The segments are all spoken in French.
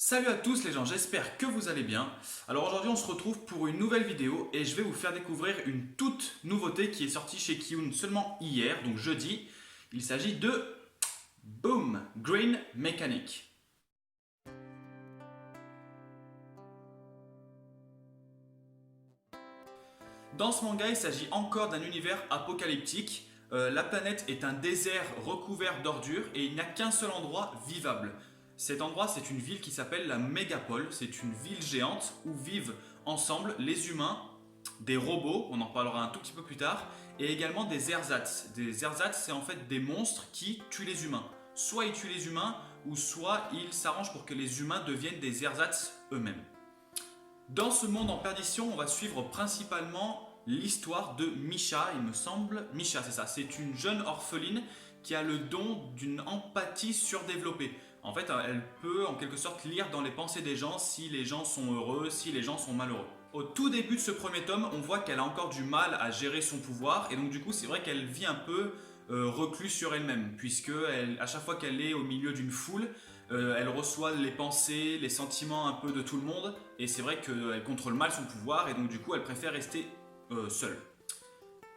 Salut à tous les gens, j'espère que vous allez bien. Alors aujourd'hui on se retrouve pour une nouvelle vidéo et je vais vous faire découvrir une toute nouveauté qui est sortie chez Kiyun seulement hier, donc jeudi. Il s'agit de Boom Green Mechanic. Dans ce manga, il s'agit encore d'un univers apocalyptique. La planète est un désert recouvert d'ordures et il n'y a qu'un seul endroit vivable. Cet endroit, c'est une ville qui s'appelle la Mégapole. C'est une ville géante où vivent ensemble les humains, des robots, on en parlera un tout petit peu plus tard, et également des ersatz. Des ersatz, c'est en fait des monstres qui tuent les humains. Soit ils tuent les humains, ou soit ils s'arrangent pour que les humains deviennent des ersatz eux-mêmes. Dans ce monde en perdition, on va suivre principalement l'histoire de Misha, il me semble. Misha, c'est ça, c'est une jeune orpheline qui a le don d'une empathie surdéveloppée. En fait, elle peut en quelque sorte lire dans les pensées des gens si les gens sont heureux, si les gens sont malheureux. Au tout début de ce premier tome, on voit qu'elle a encore du mal à gérer son pouvoir et donc du coup c'est vrai qu'elle vit un peu recluse sur elle-même puisque à chaque fois qu'elle est au milieu d'une foule, elle reçoit les pensées, les sentiments un peu de tout le monde et c'est vrai qu'elle contrôle mal son pouvoir et donc du coup elle préfère rester seule.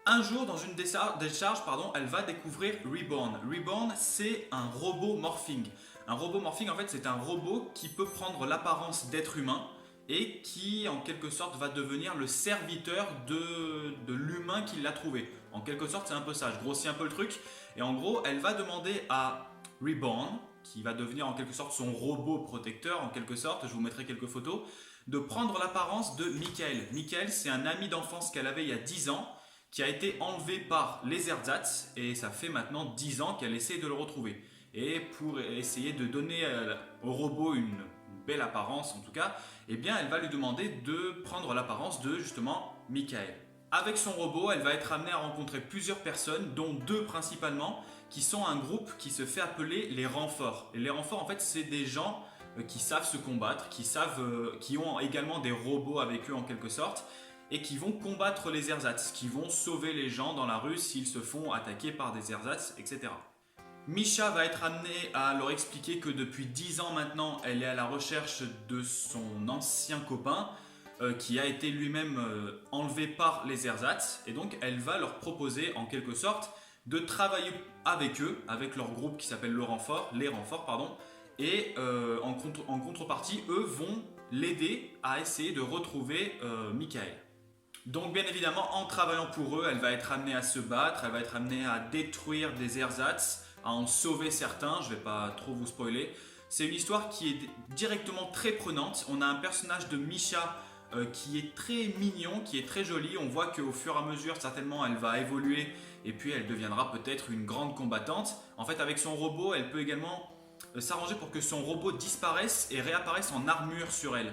Un jour, dans une décharge, elle va découvrir Reborn. Reborn, c'est un robot morphing. Un robot morphing, en fait, c'est un robot qui peut prendre l'apparence d'être humain et qui, en quelque sorte, va devenir le serviteur de l'humain qui l'a trouvé. En quelque sorte, c'est un peu ça. Je grossis un peu le truc. Et en gros, elle va demander à Reborn, qui va devenir en quelque sorte son robot protecteur, en quelque sorte, je vous mettrai quelques photos, de prendre l'apparence de Michael. Michael, c'est un ami d'enfance qu'elle avait il y a 10 ans, qui a été enlevé par les ersatz et ça fait maintenant 10 ans qu'elle essaie de le retrouver. Et pour essayer de donner au robot une belle apparence en tout cas, eh bien elle va lui demander de prendre l'apparence de justement Michael. Avec son robot, elle va être amenée à rencontrer plusieurs personnes, dont deux principalement, qui sont un groupe qui se fait appeler les renforts. Et les renforts, en fait, c'est des gens qui savent se combattre, qui ont également des robots avec eux en quelque sorte, et qui vont combattre les ersatz, qui vont sauver les gens dans la rue s'ils se font attaquer par des ersatz, etc. Misha va être amenée à leur expliquer que depuis 10 ans maintenant, elle est à la recherche de son ancien copain, qui a été lui-même enlevé par les ersatz, et donc elle va leur proposer en quelque sorte de travailler avec eux, avec leur groupe qui s'appelle les renforts, et en contrepartie, eux vont l'aider à essayer de retrouver Michael. Donc bien évidemment, en travaillant pour eux, elle va être amenée à se battre, elle va être amenée à détruire des ersatz, à en sauver certains, je ne vais pas trop vous spoiler. C'est une histoire qui est directement très prenante. On a un personnage de Misha qui est très mignon, qui est très joli. On voit qu'au fur et à mesure, certainement, elle va évoluer et puis elle deviendra peut-être une grande combattante. En fait, avec son robot, elle peut également s'arranger pour que son robot disparaisse et réapparaisse en armure sur elle.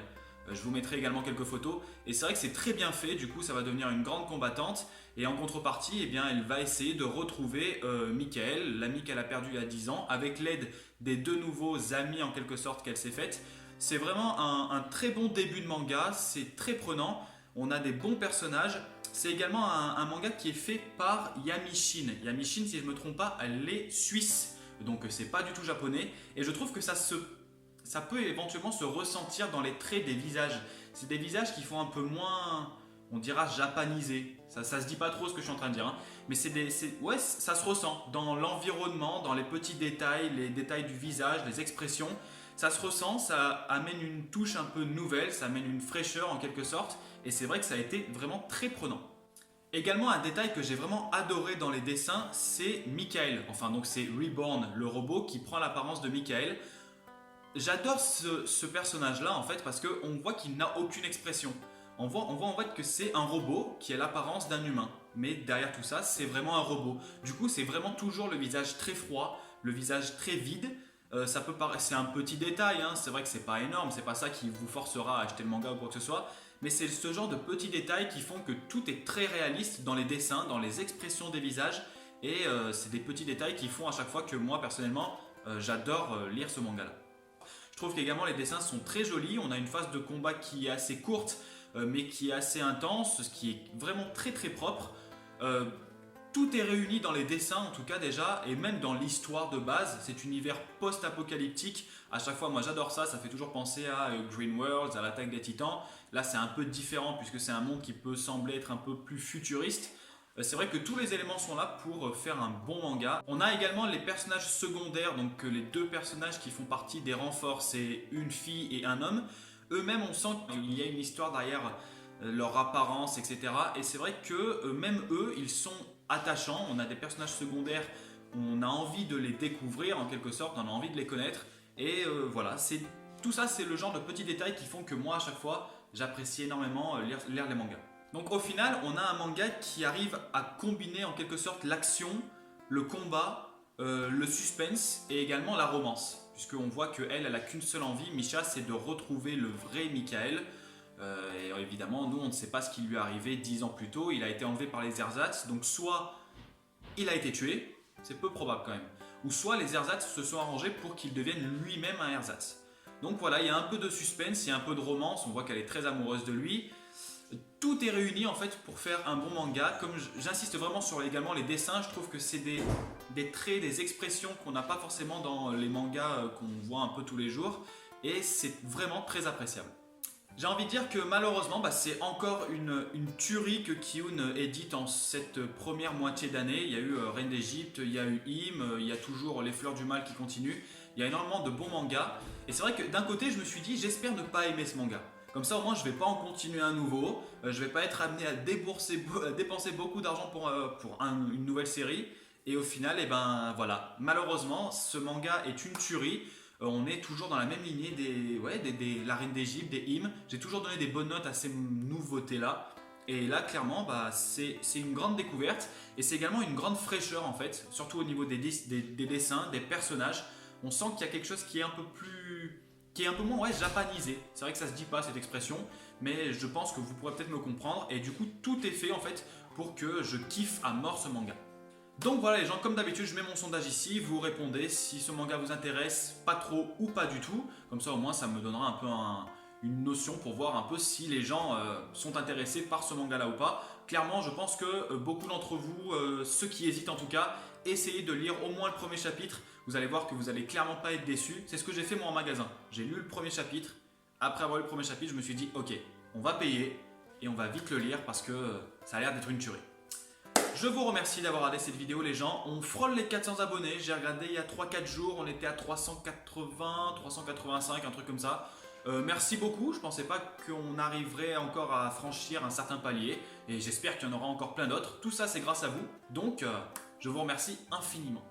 Je vous mettrai également quelques photos. Et c'est vrai que c'est très bien fait, du coup ça va devenir une grande combattante. Et en contrepartie, eh bien, elle va essayer de retrouver Michael, l'ami qu'elle a perdu il y a 10 ans, avec l'aide des deux nouveaux amis en quelque sorte qu'elle s'est faite. C'est vraiment un très bon début de manga, c'est très prenant, on a des bons personnages. C'est également un manga qui est fait par Yamishin. Yamishin, si je ne me trompe pas, elle est suisse, donc c'est pas du tout japonais. Et je trouve que ça peut éventuellement se ressentir dans les traits des visages. C'est des visages qui font un peu moins, on dira, japanisés. Ça se dit pas trop ce que je suis en train de dire, hein. Mais ouais, ça se ressent dans l'environnement, dans les petits détails, les détails du visage, les expressions. Ça se ressent, ça amène une touche un peu nouvelle, ça amène une fraîcheur en quelque sorte. Et c'est vrai que ça a été vraiment très prenant. Également, un détail que j'ai vraiment adoré dans les dessins, c'est Michael. Enfin, donc c'est Reborn, le robot qui prend l'apparence de Michael. J'adore ce personnage-là en fait parce qu'on voit qu'il n'a aucune expression. On voit en fait que c'est un robot qui a l'apparence d'un humain. Mais derrière tout ça, c'est vraiment un robot. Du coup, c'est vraiment toujours le visage très froid, le visage très vide. Ça peut paraître, c'est un petit détail, hein. C'est vrai que c'est pas énorme, c'est pas ça qui vous forcera à acheter le manga ou quoi que ce soit. Mais c'est ce genre de petits détails qui font que tout est très réaliste dans les dessins, dans les expressions des visages. Et c'est des petits détails qui font à chaque fois que moi personnellement, j'adore lire ce manga-là. Je trouve qu'également les dessins sont très jolis. On a une phase de combat qui est assez courte, mais qui est assez intense, ce qui est vraiment très très propre. tout est réuni dans les dessins en tout cas déjà, et même dans l'histoire de base. Cet univers post-apocalyptique, à chaque fois moi j'adore ça, ça fait toujours penser à Green Worlds, à l'attaque des titans. Là c'est un peu différent puisque c'est un monde qui peut sembler être un peu plus futuriste. C'est vrai que tous les éléments sont là pour faire un bon manga. On a également les personnages secondaires, donc les deux personnages qui font partie des renforts, c'est une fille et un homme. Eux-mêmes, on sent qu'il y a une histoire derrière leur apparence, etc. Et c'est vrai que même eux, ils sont attachants. On a des personnages secondaires, on a envie de les découvrir en quelque sorte, on a envie de les connaître. Et voilà, tout ça, c'est le genre de petits détails qui font que moi, à chaque fois, j'apprécie énormément lire les mangas. Donc au final, on a un manga qui arrive à combiner en quelque sorte l'action, le combat, le suspense et également la romance. Puisqu'on voit qu'elle, elle a qu'une seule envie, Misha, c'est de retrouver le vrai Michael. Et évidemment, nous, on ne sait pas ce qui lui est arrivé 10 ans plus tôt. Il a été enlevé par les ersatz, donc soit il a été tué, c'est peu probable quand même, ou soit les ersatz se sont arrangés pour qu'il devienne lui-même un ersatz. Donc voilà, il y a un peu de suspense, il y a un peu de romance, on voit qu'elle est très amoureuse de lui. Tout est réuni en fait pour faire un bon manga. Comme j'insiste vraiment sur également les dessins, je trouve que c'est des traits, des expressions qu'on n'a pas forcément dans les mangas qu'on voit un peu tous les jours. Et c'est vraiment très appréciable. J'ai envie de dire que malheureusement, c'est encore une tuerie que Kiyun édite en cette première moitié d'année. Il y a eu Reine d'Égypte, il y a eu Im, il y a toujours Les Fleurs du Mal qui continuent. Il y a énormément de bons mangas. Et c'est vrai que d'un côté, je me suis dit, j'espère ne pas aimer ce manga. Comme ça, au moins, je ne vais pas en continuer un nouveau. Je ne vais pas être amené à dépenser beaucoup d'argent pour une nouvelle série. Et au final, voilà. Malheureusement, ce manga est une tuerie. On est toujours dans la même lignée des La Reine d'Égypte, des Hymnes. J'ai toujours donné des bonnes notes à ces nouveautés-là. Et là, clairement, c'est une grande découverte. Et c'est également une grande fraîcheur, en fait. Surtout au niveau des dessins, des personnages. On sent qu'il y a quelque chose qui est un peu plus... qui est un peu moins japanisé. C'est vrai que ça se dit pas cette expression, mais je pense que vous pourrez peut-être me comprendre. Et du coup, tout est fait en fait pour que je kiffe à mort ce manga. Donc voilà les gens, comme d'habitude, je mets mon sondage ici. Vous répondez si ce manga vous intéresse, pas trop ou pas du tout. Comme ça, au moins, ça me donnera un peu une notion pour voir un peu si les gens sont intéressés par ce manga-là ou pas. Clairement, je pense que beaucoup d'entre vous, ceux qui hésitent en tout cas, essayez de lire au moins le premier chapitre. Vous allez voir que vous allez clairement pas être déçus. C'est ce que j'ai fait moi en magasin. J'ai lu le premier chapitre. Après avoir lu le premier chapitre, je me suis dit ok, on va payer et on va vite le lire parce que ça a l'air d'être une tuerie. Je vous remercie d'avoir regardé cette vidéo les gens. On frôle les 400 abonnés. J'ai regardé il y a 3-4 jours. On était à 380, 385, un truc comme ça. Merci beaucoup. Je ne pensais pas qu'on arriverait encore à franchir un certain palier. Et j'espère qu'il y en aura encore plein d'autres. Tout ça, c'est grâce à vous. Donc, je vous remercie infiniment.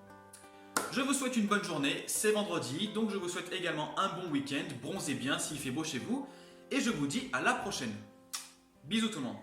Je vous souhaite une bonne journée, c'est vendredi, donc je vous souhaite également un bon week-end, bronzez bien s'il fait beau chez vous, et je vous dis à la prochaine. Bisous tout le monde.